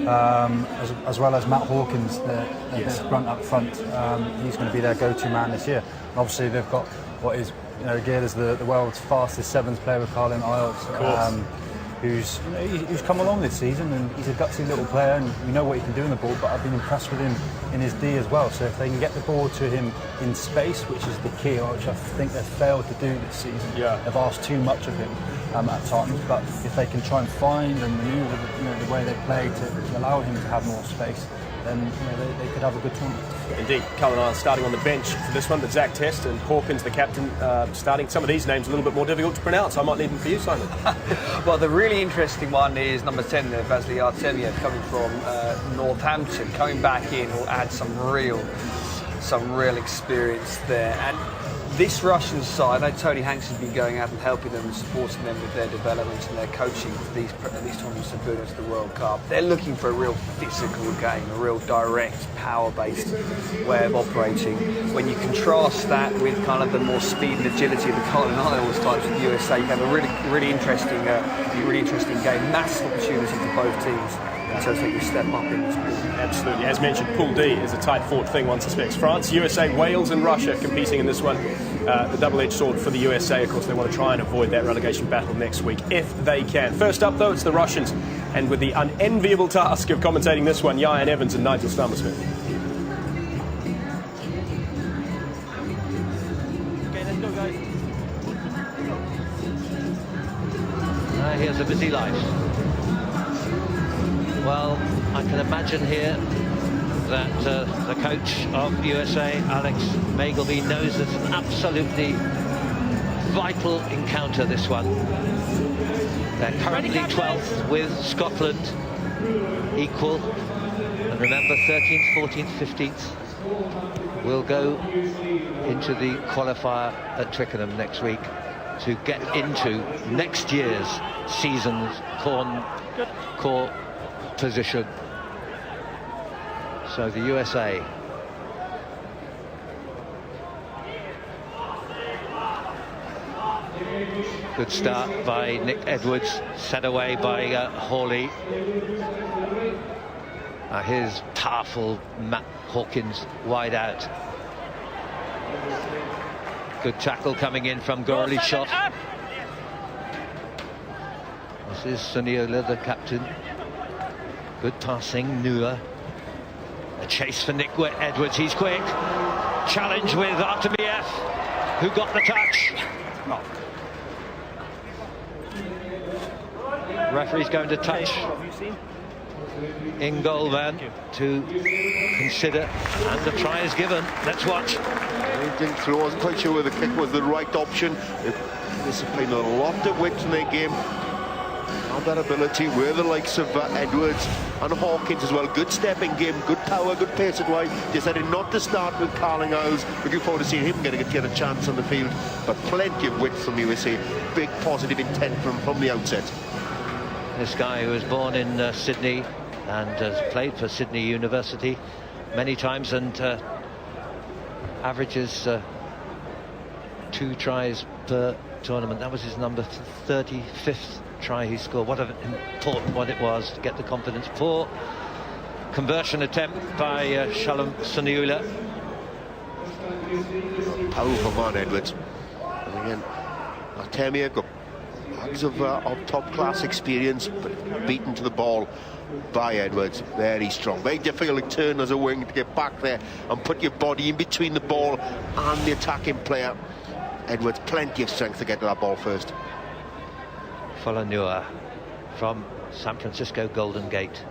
as well as Matt Hawkins, the grunt up front. He's going to be their go-to man this year. And obviously, they've got what is geared as the world's fastest sevens player with Carlin Isles. Who's come along this season, and he's a gutsy little player, and you know what he can do in the ball, but I've been impressed with him in his D as well. So if they can get the ball to him in space, which is the key, which I think they've failed to do this season, they've asked too much of him at times, but if they can try and find and maneuver the way they play to allow him to have more space, then they could have a good tournament. Indeed, Cullen Isles starting on the bench for this one, but Zach Test and Hawkins, the captain, starting. Some of these names a little bit more difficult to pronounce. I might leave them for you, Simon. Well, the really interesting one is number 10, Vasily Artemiev, coming from Northampton. Coming back in will add some real experience there. And this Russian side, I know Tony Hanks has been going out and helping them and supporting them with their development and their coaching for these tournaments of going into the World Cup. They're looking for a real physical game, a real direct, power-based way of operating. When you contrast that with kind of the more speed and agility of the Carlin Isles types with the USA, you have a really interesting game. Massive opportunity for both teams. So I think you step up in this pool. Absolutely. As mentioned, Pool D is a tight-fought thing, one suspects. France, USA, Wales and Russia competing in this one. The double-edged sword for the USA. Of course, they want to try and avoid that relegation battle next week, if they can. First up, though, it's the Russians. And with the unenviable task of commentating this one, Ian Evans and Nigel Stammersmith. Okay, let's go, guys. Here's a busy life. Well, I can imagine here that the coach of USA, Alex Magleby, knows it's an absolutely vital encounter, this one. They're currently 12th with Scotland, equal. And remember, 13th, 14th, 15th will go into the qualifier at Twickenham next week to get into next year's season's core position. So the USA good start by Nick Edwards, set away by Hawley. Here's powerful Matt Hawkins wide out. Good tackle coming in from Gorley's shot. This is Suniola, the captain. Good passing, Nua. A chase for Nick Edwards, he's quick. Challenge with Artemiev, who got the touch. Referee's going to touch in goal man to consider, and the try is given. Let's watch. He didn't throw, I wasn't quite sure whether the kick was the right option. They're displaying a lot of width in their game. And that ability with the likes of Edwards and Hawkins as well. Good stepping game, good power, good pace at wide. Decided not to start with Carlin Isles. Looking forward to seeing him get a chance on the field. But plenty of width from USA. Big positive intent from the outset. This guy who was born in Sydney and has played for Sydney University many times and averages 2 tries per tournament. That was his number 35th try he scored. What an important one it was to get the confidence. Poor conversion attempt by Shalom Suniola. Powerful man, Edwards. And again, Artemiev got lots of top-class experience, but beaten to the ball by Edwards. Very strong, very difficult to turn as a wing to get back there and put your body in between the ball and the attacking player. Edwards, plenty of strength to get to that ball first. Folanua from San Francisco Golden Gate.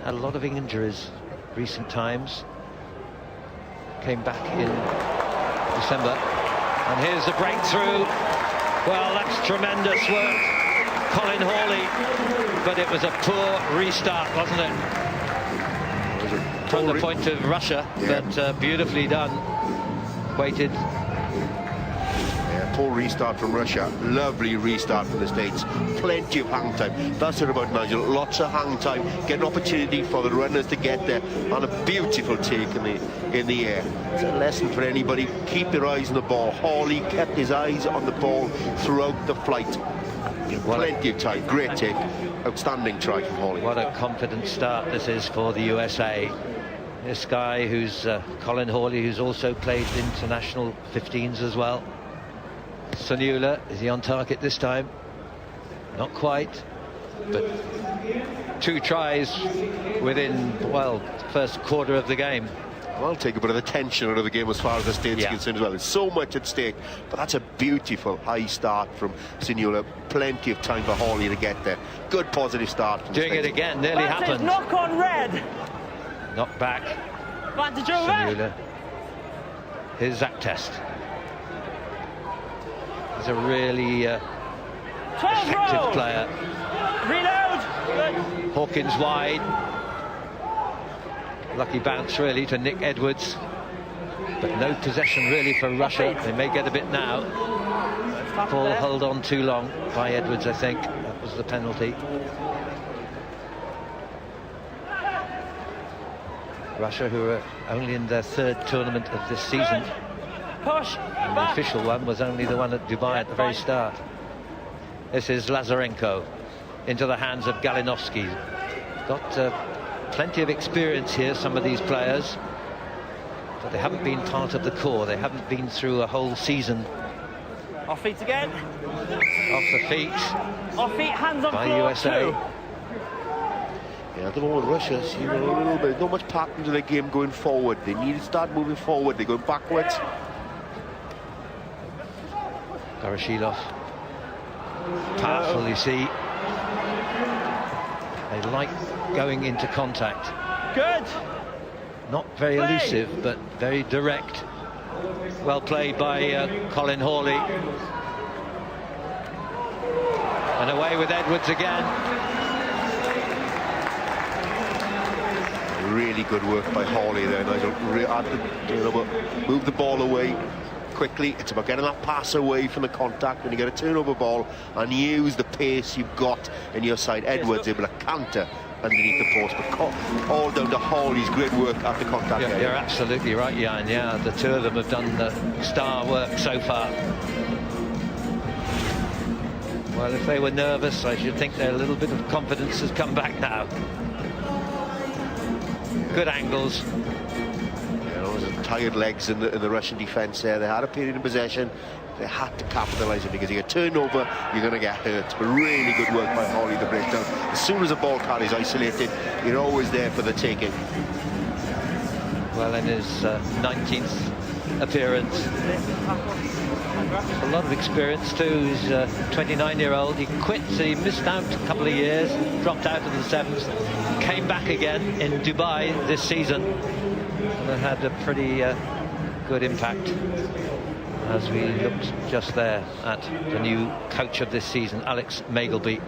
Had a lot of injuries recent times. Came back in December. And here's the breakthrough. Well, that's tremendous work, Colin Hawley. But it was a poor restart, wasn't it? From the point of Russia, but beautifully done. Waited. Poor restart from Russia, lovely restart from the States, plenty of hang time. That's what about Nigel, lots of hang time, get an opportunity for the runners to get there, and a beautiful take in the air. It's a lesson for anybody, keep your eyes on the ball. Hawley kept his eyes on the ball throughout the flight. Plenty of time, great take. outstanding try from Hawley. What a confident start this is for the USA. This guy who's Colin Hawley, who's also played international 15s as well. Sonula, is he on target this time? Not quite, but 2 tries within, well, first quarter of the game. I'll take a bit of the tension out of the game as far as the state's concerned as well. There's so much at stake, but that's a beautiful high start from Sonula. Plenty of time for Hawley to get there. Good positive start. Doing it again, nearly happened. Knock on red. Knock back. Advantage over. Sonula. Here's Zach Test. He's a really effective player. Reload. Good. Hawkins wide. Lucky bounce really to Nick Edwards, but no possession really for Russia. They may get a bit now. Ball held on too long by Edwards, I think. That was the penalty. Russia, who are only in their 3rd tournament of this season. Push. And the official one was only the one at Dubai at the very start. This is Lazarenko into the hands of Galinovsky. Got plenty of experience here, some of these players, but they haven't been part of the core. They haven't been through a whole season. Off feet again. Off the feet. Off feet, hands on by floor. USA. Two. Yeah, at the moment, Russia's a little bit, not much pattern to their game going forward. They need to start moving forward. They're going backwards. Goroshilov. Powerful, you see. They like going into contact. Good. Not very elusive, but very direct. Well played by Colin Hawley. And away with Edwards again. Really good work by Hawley there, Nigel. Move the ball away quickly. It's about getting that pass away from the contact when you get a turnover ball and use the pace you've got in your side. Edwards able to counter underneath the post, but all down to Hawley's great work at the contact area. You're absolutely right, Jan. Yeah, the two of them have done the star work so far. Well, if they were nervous, I should think their little bit of confidence has come back now. Good angles. Tired legs in the Russian defence there. They had a period of possession. They had to capitalise it, because you get turned over, you're going to get hurt. But really good work by Hawley, the breakdown. As soon as the ball carries isolated, you're always there for the taking. Well, in his 19th appearance, a lot of experience too. He's a 29-year-old. He quit, so he missed out a couple of years, dropped out of the 7th, came back again in Dubai this season, and had a pretty good impact. As we looked just there at the new coach of this season, Alex Magleby,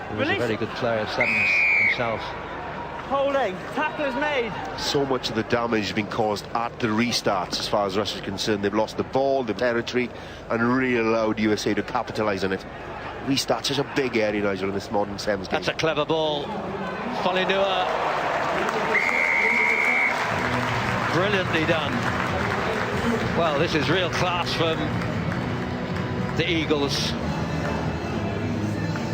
who was a very good player of 7s himself. Holding. Tackle is made. So much of the damage has been caused at the restarts as far as Russia's concerned. They've lost the ball, the territory, and really allowed USA to capitalise on it. Restarts such a big area, Nigel, in this modern 7s game. That's a clever ball. Folinua. Brilliantly done. Well, this is real class from the Eagles.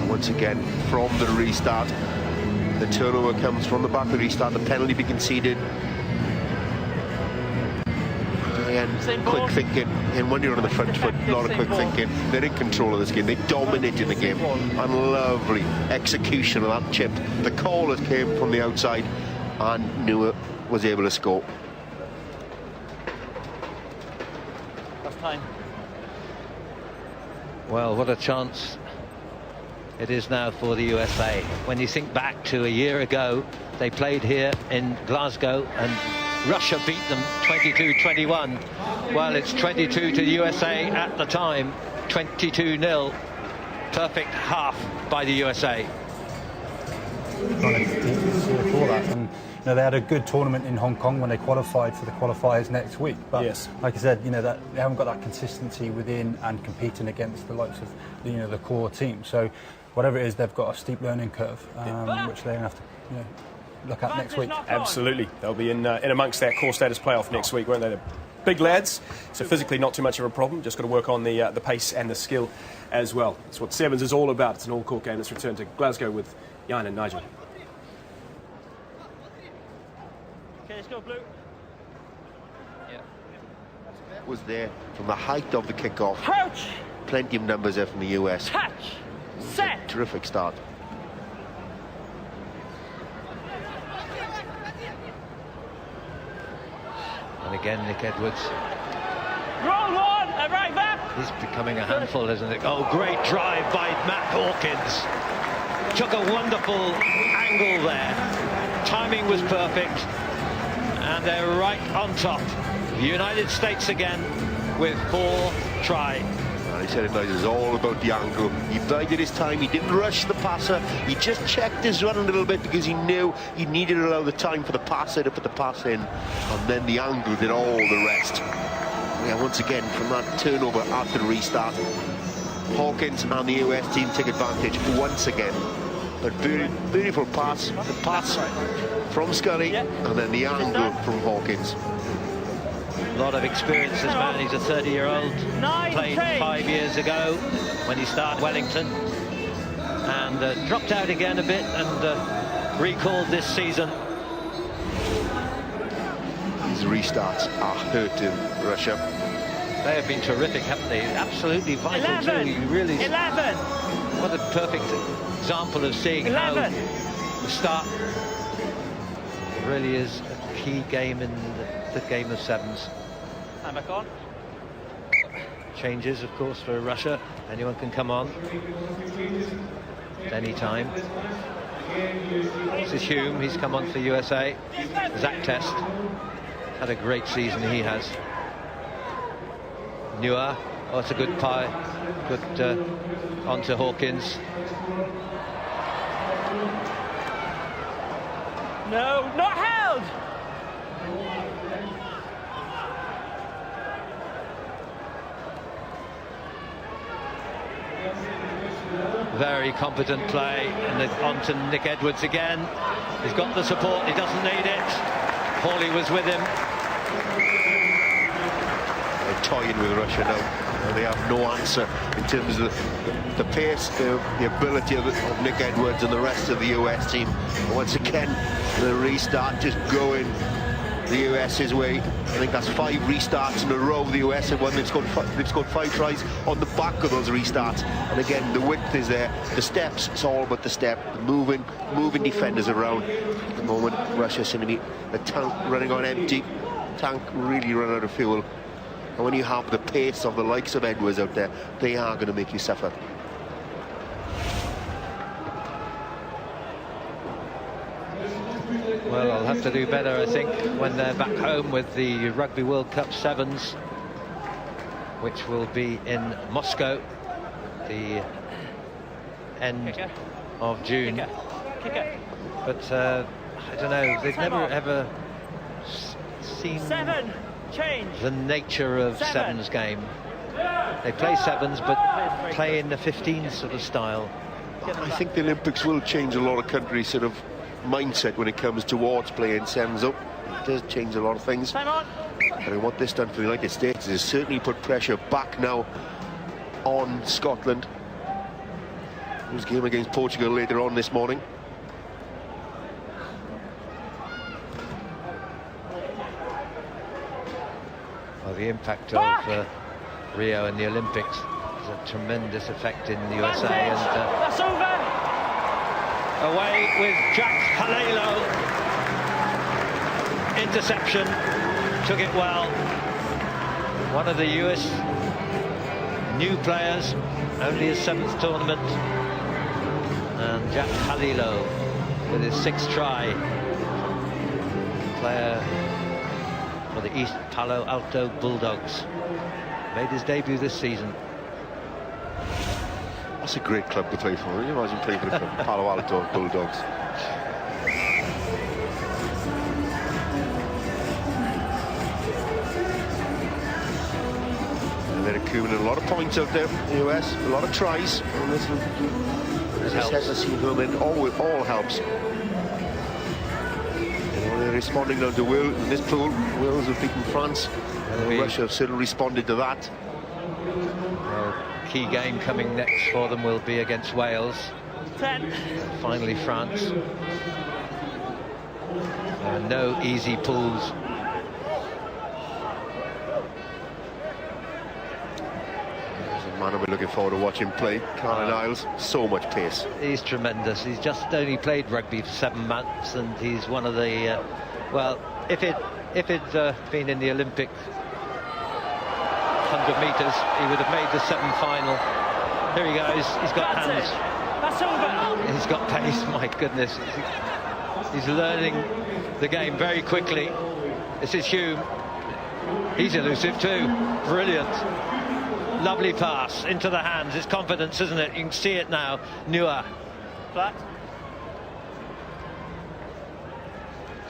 Once again, from the restart, the turnover comes from the back of the restart, the penalty be conceded. Again, quick thinking, and when you're on the front foot, a lot of quick thinking. They're in control of this game, they dominated the game, and lovely execution of that chip. The callers came from the outside, and Nua was able to score. Time. Well, what a chance it is now for the USA. When you think back to a year ago, they played here in Glasgow and Russia beat them 22-21. Well, it's 22 to the USA at the time, 22-0. Perfect half by the USA. For that. And they had a good tournament in Hong Kong when they qualified for the qualifiers next week. But like I said, that they haven't got that consistency within and competing against the likes of the core team. So whatever it is, they've got a steep learning curve, which they're going to have to look at next week. Absolutely, they'll be in amongst that core status playoff next week, won't they? big lads, so physically not too much of a problem. Just got to work on the pace and the skill as well. That's what Sevens is all about. It's an all-court game. Let's return to Glasgow with Jan and Nigel. Okay, let's go, Blue. Was there from the height of the kickoff. Coach! Plenty of numbers there from the US. Touch! Set! Terrific start. And again, Nick Edwards. Roll one, right back! He's becoming a handful, isn't it? Oh, great drive by Matt Hawkins. Took a wonderful angle there. Timing was perfect. And they're right on top. The United States again with 4 try. And he said it nice, it's all about the angle. He bided his time, he didn't rush the passer, he just checked his run a little bit because he knew he needed to allow the time for the passer to put the pass in, and then the angle did all the rest. Yeah, once again, from that turnover after the restart, Hawkins and the US team take advantage once again. But beautiful pass, the pass from Scully, and then the angle from Hawkins. A lot of experience, this man. He's a 30-year-old. Played 5 years ago when he started Wellington, and dropped out again a bit, and recalled this season. These restarts are hurting Russia. They have been terrific, haven't they? Absolutely vital 11, too. Really, 11. what a perfect example of seeing 11. how the start really is a key game in the game of sevens. And back on. Changes, of course, for Russia. Anyone can come on at any time. This is Hume. He's come on for USA. Zach Test had a great season. He has. Newer. Oh, it's a good pie. Good on to Hawkins. No, not held. Very competent play, and on to Nick Edwards again. He's got the support, he doesn't need it. Hawley was with him. They're toying with Russia now. They have no answer in terms of the pace, the ability of Nick Edwards and the rest of the US team. Once again, the restart just going the US's way. I think that's 5 restarts in a row. The US have won. They've scored 5 tries on the back of those restarts. And again, the width is there. The steps, it's all about the step. The moving defenders around. At the moment, Russia seem to be the tank running on empty. Tank really run out of fuel. And when you have the pace of the likes of Edwards out there, they are going to make you suffer. Well, I'll have to do better, I think, when they're back home with the Rugby World Cup Sevens, which will be in Moscow, the end of June. Kicker. But I don't know, they've never ever seen 7. Change. the nature of sevens game. They play sevens, but play in the 15 sort of style. I think the Olympics will change a lot of countries' sort of mindset when it comes towards playing sevens up. It does change a lot of things. Time on. And what this done for the United States is certainly put pressure back now on Scotland, whose game against Portugal later on this morning. Well, the impact of Rio and the Olympics has a tremendous effect in the USA. And That's over. away with Jack Halelo. Interception, took it well. One of the US new players, only his 7th tournament. And Jack Halelo with his 6th try. Player for the East Palo Alto Bulldogs. Made his debut this season. That's a great club to play for. Can you imagine playing for the Palo Alto Bulldogs? And they're accumulating a lot of points out there in the US, a lot of tries. And this, as I said, the scene it all helps. You know, they're responding now to Wales in this pool. Wales have beaten France Russia have still responded to that. Key game coming next for them will be against Wales. 10. Finally, France. No easy pools. Man, I'll be looking forward to watching play. Carlin Isles, so much pace. He's tremendous. He's just only played rugby for 7 months, and he's one of the well, if it been in the Olympic 100 metres, he would have made the semi-final. Here he goes. He's got hands. That's over. He's got pace. My goodness, he's learning the game very quickly. This is Hume. He's elusive too. Brilliant. Lovely pass into the hands. It's confidence, isn't it? You can see it now. Neuer. Flat.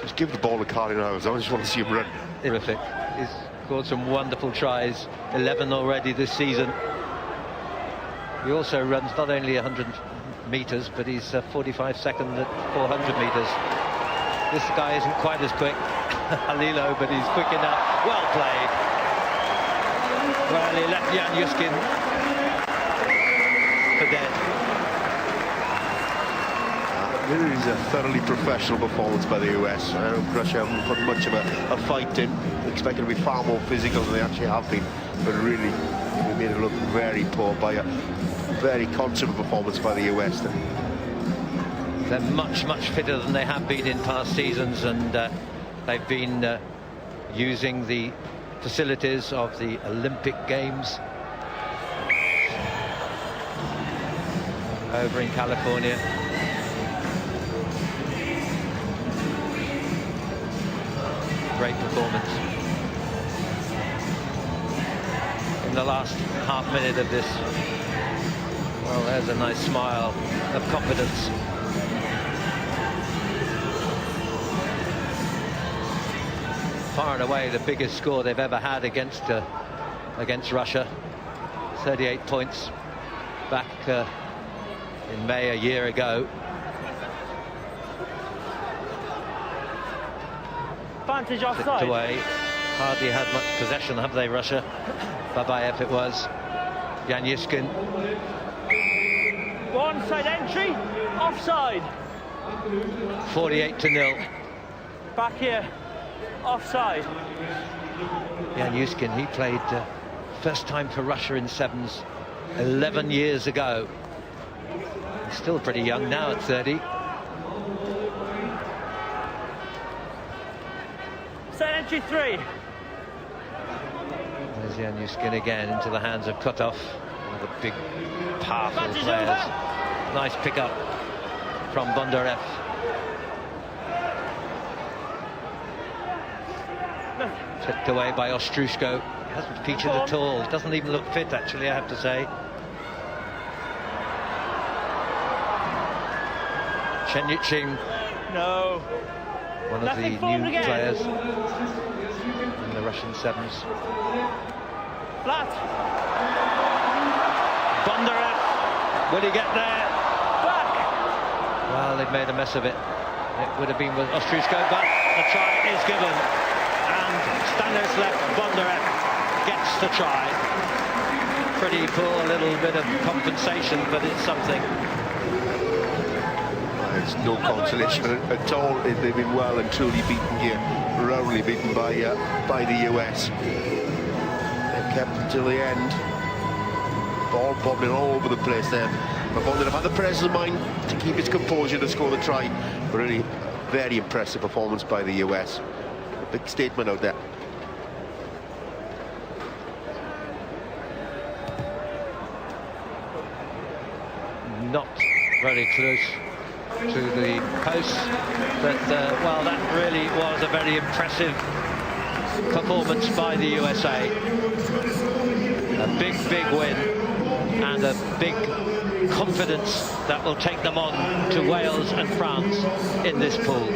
Just give the ball to Carlin Isles. I just want to see him run. Terrific. He's scored some wonderful tries. 11 already this season. He also runs not only 100 metres, but he's 45 second at 400 metres. This guy isn't quite as quick, Halilo, but he's quick enough. Well played. Well, he left Jan Juskin for dead. It is a thoroughly professional performance by the US. I don't think Russia haven't put much of a fight in. Expected to be far more physical than they actually have been, but really, we made it look very poor by a very consummate performance by the US. They're much, much fitter than they have been in past seasons, and they've been using the facilities of the Olympic Games over in California. Great performance. In the last half minute of this, well, there's a nice smile of confidence. Far and away the biggest score they've ever had against Russia. 38 points back in May a year ago. Advantage Flicked offside. away. Hardly had much possession, have they, Russia? Babayev it was. Jan Juskin. Onside entry. Offside. 48-0. Back here. Offside. Jan Juskin, he played first time for Russia in sevens 11 years ago. He's still pretty young now at 30. Side entry 3. There's Jan Juskin again into the hands of Kotov, one of the big, powerful Advantage players. over. Nice pick-up from Bondarev. Flicked away by Ostrushko. Hasn't featured at all. Doesn't even look fit, actually, I have to say. Chenyching, No. one of the Nothing forward new again. players in the Russian sevens. Flat. Bondarev, will he get there? Back. Well, they've made a mess of it. It would have been with Ostrushko, but the try is given. And Stanislav Bondarev gets the try. Pretty poor little bit of compensation, but it's something. There's no consolation at all. They've been well and truly beaten here, roundly beaten by the US. They've kept until the end. Ball bobbling all over the place there. But Bondarev had the presence of mind to keep his composure to score the try. Really, very impressive performance by the US. A big statement out there. Not very close to the post, but well, that really was a very impressive performance by the USA. A big win and a big confidence that will take them on to Wales and France in this pool.